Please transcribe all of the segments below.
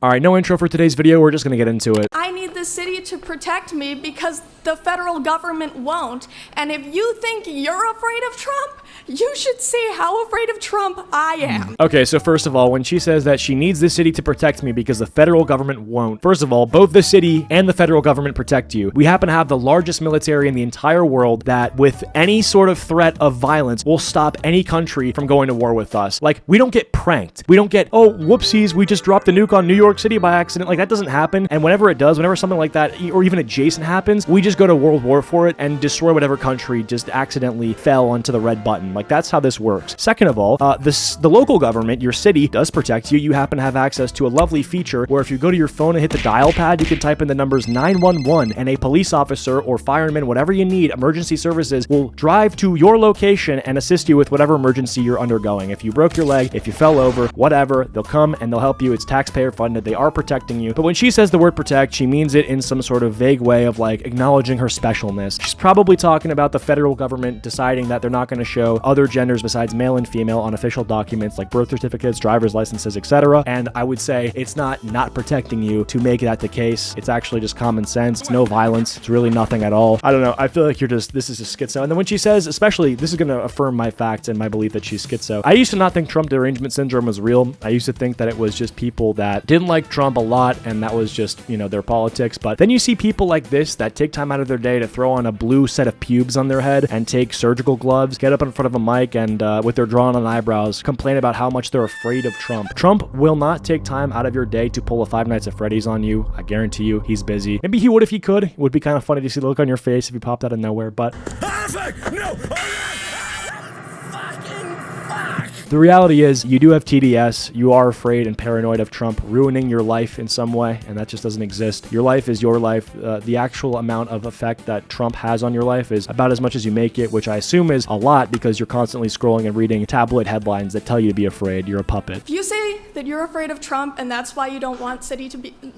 All right, no intro for today's video. We're just gonna get into it. I need the city to protect me because the federal government won't. And if you think you're afraid of Trump, you should see how afraid of Trump I am. Okay, so first of all, when she says that she needs the city to protect me because the federal government won't, first of all, both the city and the federal government protect you. We happen to have the largest military in the entire world that, with any sort of threat of violence, will stop any country from going to war with us. Like, we don't get pranked. We don't get, oh, whoopsies, we just dropped a nuke on New York City by accident. Like, that doesn't happen. And whenever it does, whenever something like that, or even adjacent happens, we just go to world war for it and destroy whatever country just accidentally fell onto the red button. Like, that's how this works. Second of all, the local government, your city, does protect you. You happen to have access to a lovely feature where if you go to your phone and hit the dial pad, you can type in the numbers 911 and a police officer or fireman, whatever you need, emergency services, will drive to your location and assist you with whatever emergency you're undergoing. If you broke your leg, if you fell over, whatever, they'll come and they'll help you. It's taxpayer funded. They are protecting you. But when she says the word protect, she means it in some sort of vague way of like acknowledging her specialness. She's probably talking about the federal government deciding that they're not going to show other genders besides male and female on official documents like birth certificates, driver's licenses, etc. And I would say it's not protecting you to make that the case. It's actually just common sense. It's no violence. It's really nothing at all. I don't know. I feel like this is a schizo. And then when she says, especially, this is going to affirm my facts and my belief that she's schizo. I used to not think Trump derangement syndrome was real. I used to think that it was just people that didn't like Trump a lot and that was just, you know, their politics. But then you see people like this that take time out of their day to throw on a blue set of pubes on their head and take surgical gloves, get up in front of a mic and with their drawn on eyebrows, complain about how much they're afraid of Trump. Trump will not take time out of your day to pull a Five Nights at Freddy's on you. I guarantee you, he's busy. Maybe he would if he could. It would be kind of funny to see the look on your face if he popped out of nowhere, but... No! The reality is, you do have TDS, you are afraid and paranoid of Trump ruining your life in some way, and that just doesn't exist. Your life is your life. The actual amount of effect that Trump has on your life is about as much as you make it, which I assume is a lot because you're constantly scrolling and reading tabloid headlines that tell you to be afraid. You're a puppet. If you say that you're afraid of Trump and that's why you don't want the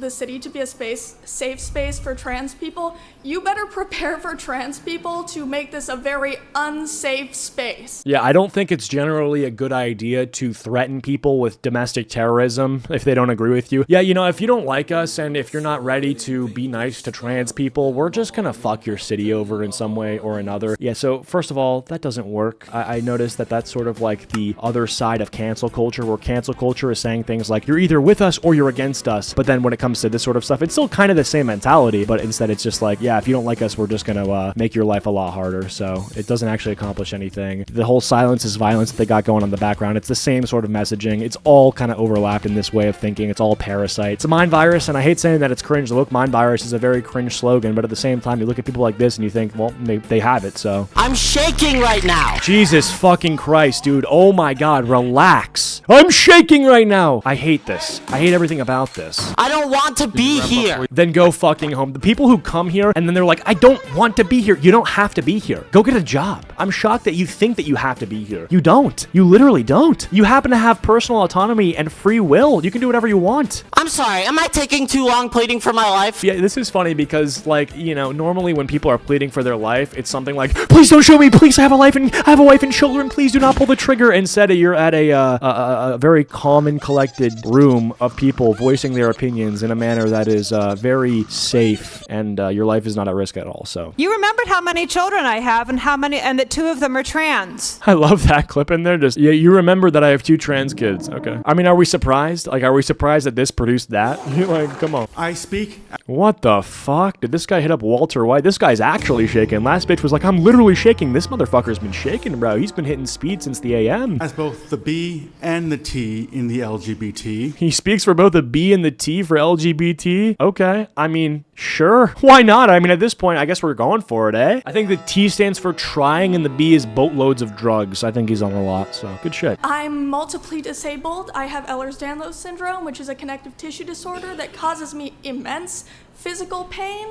city to be a safe space for trans people, you better prepare for trans people to make this a very unsafe space. Yeah, I don't think it's generally a good idea to threaten people with domestic terrorism if they don't agree with you. Yeah, you know, if you don't like us and if you're not ready to be nice to trans people, we're just gonna fuck your city over in some way or another. Yeah, so first of all, that doesn't work. I noticed that that's sort of like the other side of cancel culture, where cancel culture is saying things like, you're either with us or you're against us. But then when it comes to this sort of stuff, it's still kind of the same mentality, but instead it's just like, yeah, if you don't like us, we're just gonna make your life a lot harder. So it doesn't actually accomplish anything. The whole silence is violence that they got going on the background, it's the same sort of messaging. It's all kind of overlapped in this way of thinking. It's all parasite. It's a mind virus, and I hate saying that it's cringe. Look, mind virus is a very cringe slogan, but at the same time, you look at people like this and you think, well, they have it, so. I'm shaking right now. Jesus fucking Christ, dude. Oh my God, relax. I'm shaking right now. I hate this. I hate everything about this. I don't want to be here. Then go fucking home. The people who come here and then they're like, I don't want to be here. You don't have to be here. Go get a job. I'm shocked that you think that you have to be here. You don't. You literally don't. You happen to have personal autonomy and free will. You can do whatever you want. I'm sorry, am I taking too long pleading for my life? Yeah, this is funny because, like, you know, normally when people are pleading for their life, it's something like, please don't show me, please, I have a wife and children, please do not pull the trigger. Instead, you're at a very calm and collected room of people voicing their opinions in a manner that is very safe, and your life is not at risk at all, so. You remembered how many children I have and that 2 of them are trans. I love that clip in there. Just, yeah, you remember that I have 2 trans kids. Okay. I mean, are we surprised? Like, are we surprised that this produced that? Like, come on. I speak. What the fuck? Did this guy hit up Walter White? This guy's actually shaking. Last bitch was like, I'm literally shaking. This motherfucker's been shaking, bro. He's been hitting speed since the AM. As both the B and the T in the LGBT. He speaks for both the B and the T for LGBT? Okay. I mean, sure. Why not? I mean, at this point, I guess we're going for it, eh? I think the T stands for trying and the B is boatloads of drugs. I think he's on a lot, so good shit. I'm multiply disabled. I have Ehlers-Danlos syndrome, which is a connective tissue disorder that causes me immense physical pain.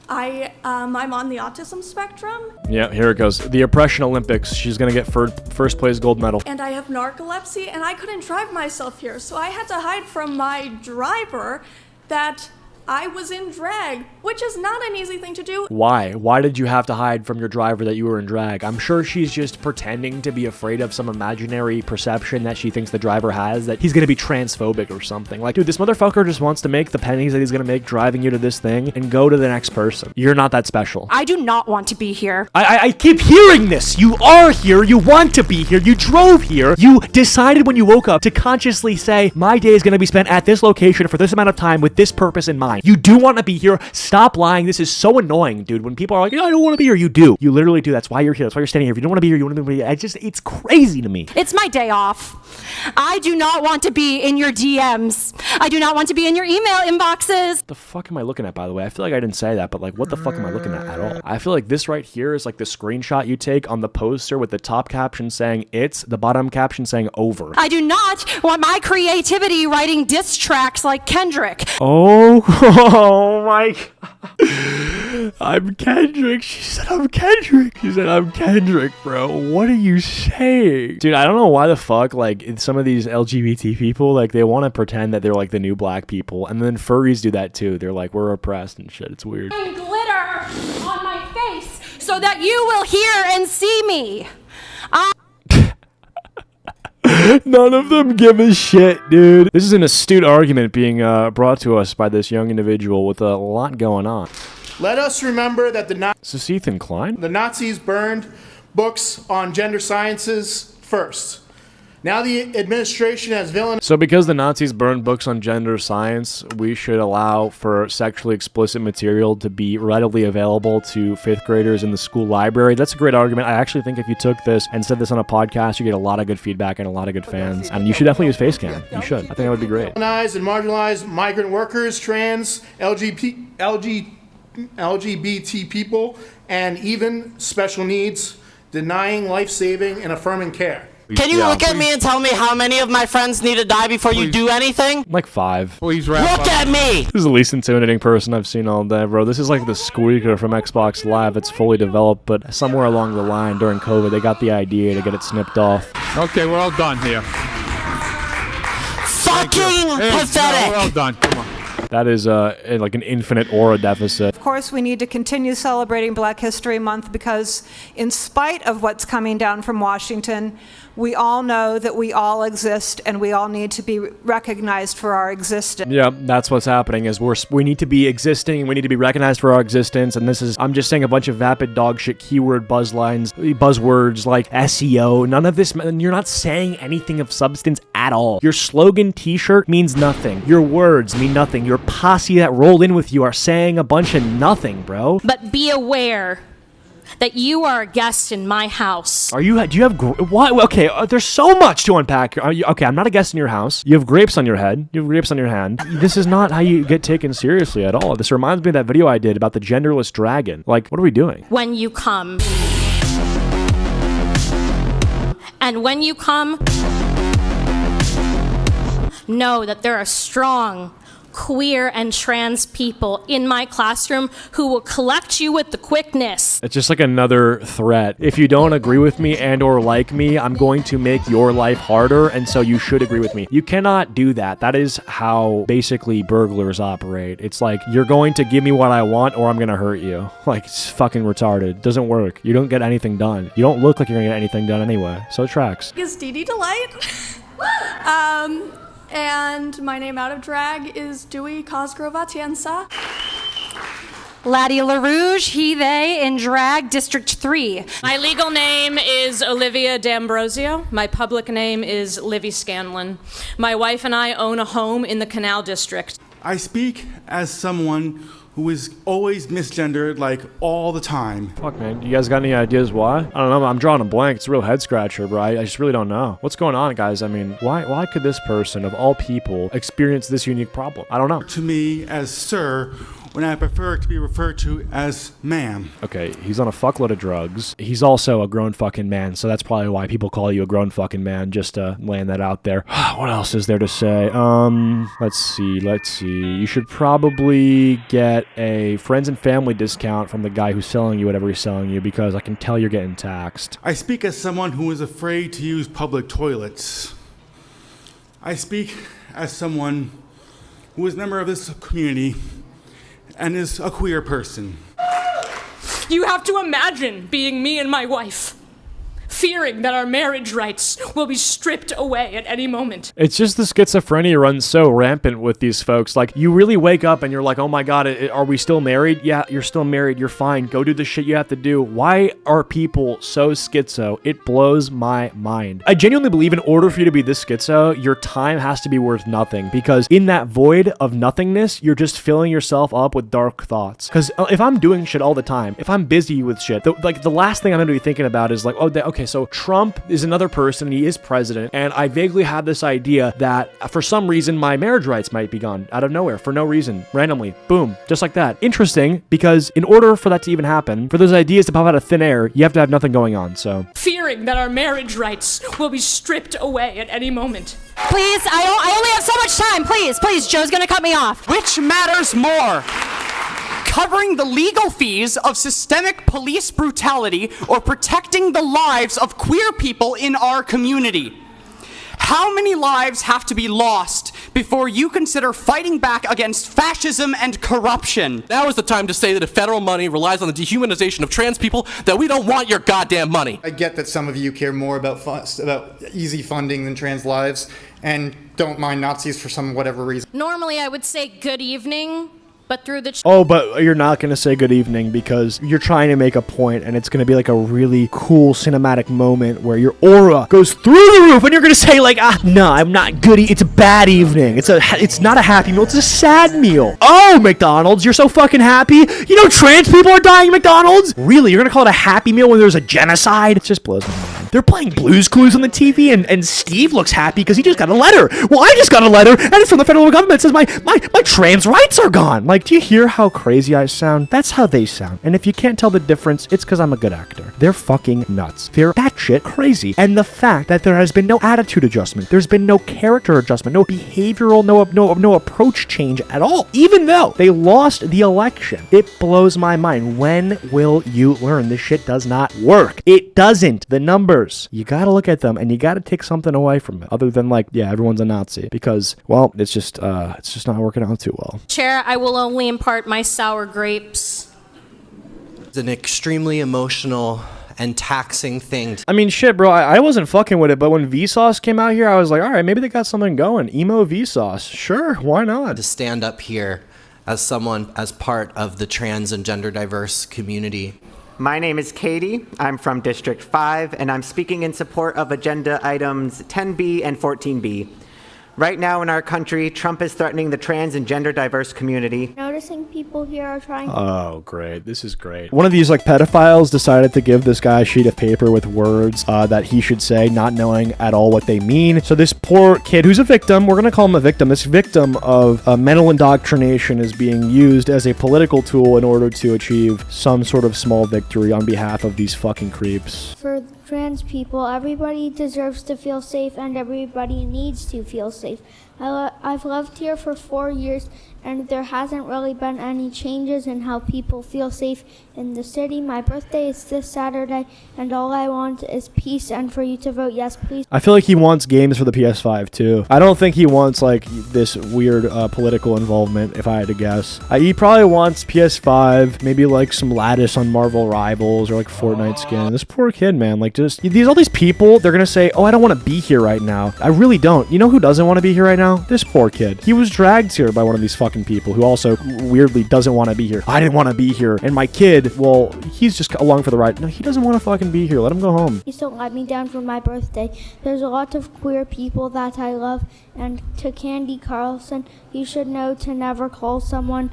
I'm on the autism spectrum. Yeah, here it goes. The Oppression Olympics. She's gonna get first place gold medal. And I have narcolepsy, and I couldn't drive myself here, so I had to hide from my driver that I was in drag, which is not an easy thing to do. Why? Why did you have to hide from your driver that you were in drag? I'm sure she's just pretending to be afraid of some imaginary perception that she thinks the driver has, that he's gonna be transphobic or something. Like, dude, this motherfucker just wants to make the pennies that he's gonna make driving you to this thing and go to the next person. You're not that special. I do not want to be here. I keep hearing this. You are here. You want to be here. You drove here. You decided when you woke up to consciously say, my day is gonna be spent at this location for this amount of time with this purpose in mind. You do want to be here. Stop lying. This is so annoying, dude. When people are like, I don't want to be here, you do. You literally do. That's why you're here. That's why you're standing here. If you don't want to be here, you want to be here. It's crazy to me. It's my day off. I do not want to be in your DMs. I do not want to be in your email inboxes. What the fuck am I looking at, by the way? I feel like I didn't say that, but like, what the fuck am I looking at all? I feel like this right here is like the screenshot you take on the poster with the top caption saying it's, the bottom caption saying over. I do not want my creativity writing diss tracks like Kendrick. Oh my God. I'm Kendrick. She said I'm Kendrick. She said I'm Kendrick, bro. What are you saying? Dude, I don't know why the fuck, like, some of these LGBT people, like, they want to pretend that they're like the new black people, and then furries do that too. They're like, we're oppressed and shit. It's weird. And glitter on my face so that you will hear and see me. None of them give a shit, dude. This is an astute argument being brought to us by this young individual with a lot going on. Let us remember that Is this Ethan Klein? the Nazis burned books on gender sciences first. Now the administration has villainized. So because the Nazis burned books on gender science, we should allow for sexually explicit material to be readily available to 5th graders in the school library. That's a great argument. I actually think if you took this and said this on a podcast, you get a lot of good feedback and a lot of good fans. And you should definitely use Facecam. You should. I think that would be great. And marginalized migrant workers, trans, LGBT people, and even special needs, denying life-saving and affirming care. Can you look at me and tell me how many of my friends need to die before you do anything? Like 5. Please Look at me! This is the least intimidating person I've seen all day, bro. This is like the squeaker from Xbox Live that's fully developed, but somewhere along the line during COVID, they got the idea to get it snipped off. Okay, we're all done here. Fucking pathetic! We're all done. Come on. That is like an infinite aura deficit. Of course, we need to continue celebrating Black History Month because in spite of what's coming down from Washington, we all know that we all exist and we all need to be recognized for our existence. Yeah, that's what's happening is we need to be existing, we need to be recognized for our existence, and this is, I'm just saying a bunch of vapid dog shit keyword buzzwords like SEO, none of this, you're not saying anything of substance at all. Your slogan t-shirt means nothing. Your words mean nothing. Your posse that rolled in with you are saying a bunch of nothing, bro. But be aware that you are a guest in my house. Do you have, what? Okay, there's so much to unpack. Okay, I'm not a guest in your house. You have grapes on your head. You have grapes on your hand. This is not how you get taken seriously at all. This reminds me of that video I did about the genderless dragon. Like, what are we doing? When you come. And when you come, know that there are strong queer and trans people in my classroom who will collect you with the quickness. It's just like another threat. If you don't agree with me and or like me, I'm going to make your life harder, and so you should agree with me. You cannot do that. That is how basically burglars operate. It's like, you're going to give me what I want or I'm going to hurt you. Like, it's fucking retarded. Doesn't work. You don't get anything done. You don't look like you're going to get anything done anyway. So it tracks. Is Dee Dee Delight. And my name out of drag is Dewey Cosgrove Atienza. Laddie LaRouge, he, they, in drag, District 3. My legal name is Olivia D'Ambrosio. My public name is Livy Scanlon. My wife and I own a home in the Canal District. I speak as someone who is always misgendered, like, all the time. Fuck, man. You guys got any ideas why? I don't know. I'm drawing a blank. It's a real head scratcher, bro. I just really don't know. What's going on, guys? I mean, why could this person, of all people, experience this unique problem? I don't know. To me as sir, when I prefer to be referred to as ma'am. Okay, he's on a fuckload of drugs. He's also a grown fucking man, so that's probably why people call you a grown fucking man, just laying that out there. What else is there to say? Let's see. You should probably get a friends and family discount from the guy who's selling you whatever he's selling you, because I can tell you're getting taxed. I speak as someone who is afraid to use public toilets. I speak as someone who is a member of this community and is a queer person. You have to imagine being me and my wife, fearing that our marriage rights will be stripped away at any moment. It's just the schizophrenia runs so rampant with these folks. Like, you really wake up and you're like, oh my God, are we still married? Yeah, you're still married. You're fine. Go do the shit you have to do. Why are people so schizo? It blows my mind. I genuinely believe in order for you to be this schizo, your time has to be worth nothing, because in that void of nothingness, you're just filling yourself up with dark thoughts. Because if I'm doing shit all the time, if I'm busy with shit, the last thing I'm going to be thinking about is like, oh, okay, so Trump is another person, he is president, and I vaguely have this idea that for some reason my marriage rights might be gone out of nowhere, for no reason, randomly, boom, just like that. Interesting, because in order for that to even happen, for those ideas to pop out of thin air, you have to have nothing going on, so. Fearing that our marriage rights will be stripped away at any moment. Please, I only have so much time. Please, Joe's gonna cut me off. Which matters more? Covering the legal fees of systemic police brutality or protecting the lives of queer people in our community? How many lives have to be lost before you consider fighting back against fascism and corruption? Now is the time to say that if federal money relies on the dehumanization of trans people, that we don't want your goddamn money. I get that some of you care more about easy funding than trans lives, and don't mind Nazis for some whatever reason. Normally, I would say good evening, but through the... Oh, but you're not going to say good evening because you're trying to make a point, and it's going to be like a really cool cinematic moment where your aura goes through the roof, and you're going to say like, no, I'm not good. It's a bad evening. It's not a happy meal. It's a sad meal. Oh, McDonald's, you're so fucking happy. You know trans people are dying at McDonald's? Really? You're going to call it a happy meal when there's a genocide? It just blows my mind. They're playing Blue's Clues on the TV, and Steve looks happy because he just got a letter. Well, I just got a letter, and it's from the federal government. It says my trans rights are gone. Like, do you hear how crazy I sound? That's how they sound. And if you can't tell the difference, it's because I'm a good actor. They're fucking nuts. They're batshit crazy. And the fact that there has been no attitude adjustment, there's been no character adjustment, no behavioral, no approach change at all, even though they lost the election, it blows my mind. When will you learn? This shit does not work. It doesn't. The numbers, you gotta look at them and you gotta take something away from it other than like, yeah, everyone's a Nazi, because, well, it's just not working out too well. Chair, I will only impart my sour grapes. It's an extremely emotional and taxing thing. I mean, shit, bro, I wasn't fucking with it, but when Vsauce came out here, I was like, all right, maybe they got something going. Emo Vsauce. Sure, why not? To stand up here as someone, as part of the trans and gender diverse community. My name is Katie. I'm from District 5, and I'm speaking in support of agenda items 10B and 14B. Right now in our country, Trump is threatening the trans and gender diverse community. Noticing people here are trying to... Oh, great. This is great. One of these, like, pedophiles decided to give this guy a sheet of paper with words that he should say, not knowing at all what they mean. So this poor kid, who's a victim, we're going to call him a victim, this victim of mental indoctrination is being used as a political tool in order to achieve some sort of small victory on behalf of these fucking creeps. For trans people, everybody deserves to feel safe and everybody needs to feel safe. I've lived here for 4 years and there hasn't really been any changes in how people feel safe in the city. My birthday is this Saturday and all I want is peace and for you to vote yes, please. I feel like he wants games for the PS5 too. I don't think he wants like this weird political involvement, if I had to guess. He probably wants PS5, maybe like some Lattice on Marvel Rivals or like Fortnite skin. This poor kid, man, like just all these people, they're gonna say, oh, I don't want to be here right now. I really don't. You know who doesn't want to be here right now? This poor kid. He was dragged here by one of these fucking people who also weirdly doesn't want to be here. I didn't want to be here. And my kid, well, he's just along for the ride. No, he doesn't want to fucking be here. Let him go home. Please don't let me down for my birthday. There's a lot of queer people that I love. And to Candy Carlson, you should know to never call someone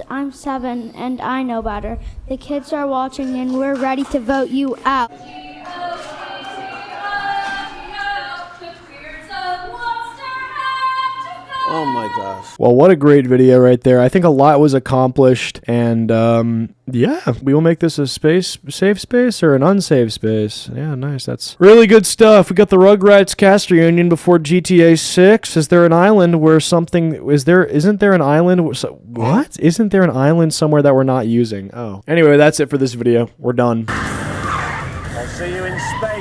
I'm 7 and I know better. The kids are watching and we're ready to vote you out. Oh my gosh. Well, what a great video right there. I think a lot was accomplished, and yeah, we will make this a safe space or an unsafe space. Yeah, nice. That's really good stuff. We got the Rugrats cast reunion before GTA 6. Is there an island where something isn't there an island? What? Isn't there an island somewhere that we're not using? Oh. Anyway, that's it for this video. We're done. I'll see you in space.